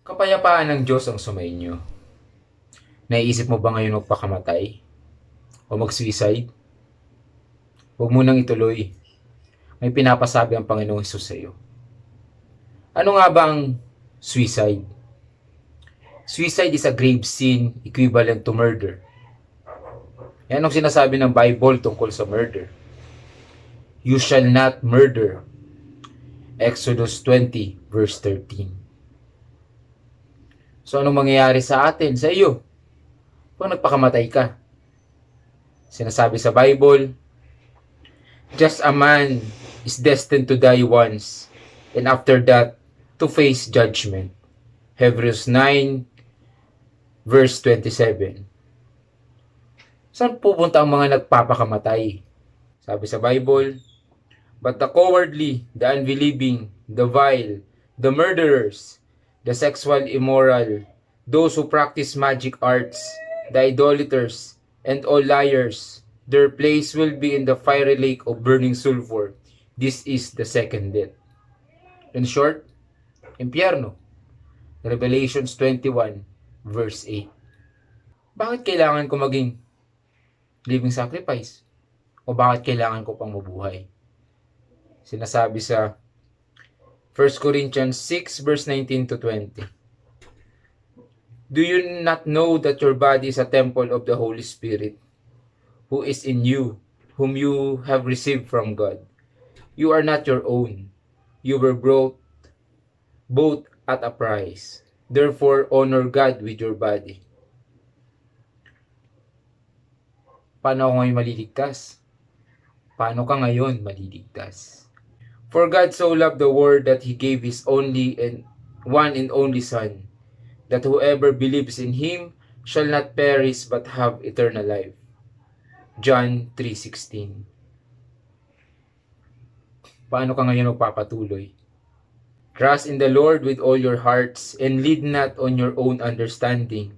Kapayapaan ng Diyos ang sumainyo. Naiisip mo ba ngayon magpakamatay? O mag-suicide? Huwag mo nang ituloy. May pinapasabi ang Panginoong Hesus sa iyo. Ano nga ba ang suicide? Suicide is a grave sin equivalent to murder. Yan ang sinasabi ng Bible tungkol sa murder. You shall not murder. Exodus 20 verse 13. So anong mangyayari sa atin, sa iyo, kung nagpakamatay ka? Sinasabi sa Bible, just a man is destined to die once, and after that, to face judgment. Hebrews 9 verse 27. Saan pupunta ang mga nagpapakamatay? Sabi sa Bible, but the cowardly, the unbelieving, the vile, the murderers, the sexual immoral, those who practice magic arts, the idolaters, and all liars, their place will be in the fiery lake of burning sulfur. This is the second death. In short, impyerno. Revelations 21 verse 8. Bakit kailangan ko maging living sacrifice? O bakit kailangan ko pang mabuhay? Sinasabi sa 1 Corinthians 6 verse 19 to 20. Do you not know that your body is a temple of the Holy Spirit, who is in you, whom you have received from God? You are not your own. You were bought at a price. Therefore, honor God with your body. Paano ako ngayon maliligtas? Paano ka ngayon maliligtas? For God so loved the world that He gave His only and one and only Son, that whoever believes in Him shall not perish but have eternal life. John 3:16. Paano ka ngayon magpapatuloy? Trust in the Lord with all your hearts and lead not on your own understanding.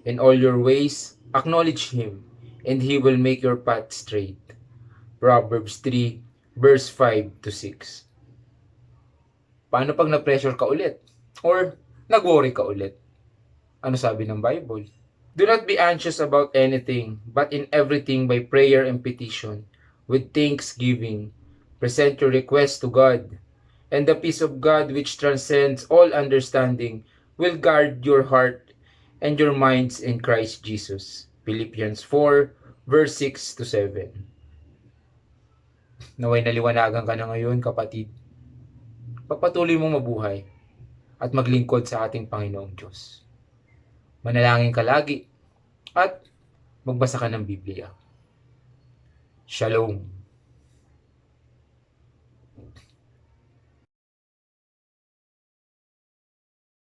In all your ways, acknowledge Him, and He will make your path straight. Proverbs 3, verse 5 to 6. Paano pag na-pressure ka ulit? Or nag-worry ka ulit? Ano sabi ng Bible? Do not be anxious about anything, but in everything by prayer and petition, with thanksgiving, present your requests to God, and the peace of God which transcends all understanding will guard your heart and your minds in Christ Jesus. Philippians 4, verse 6 to 7. Naway naliwanagan ka na ngayon, kapatid. Pagpatuloy mong mabuhay at maglingkod sa ating Panginoong Diyos. Manalangin ka lagi at magbasa ka ng Biblia. Shalom.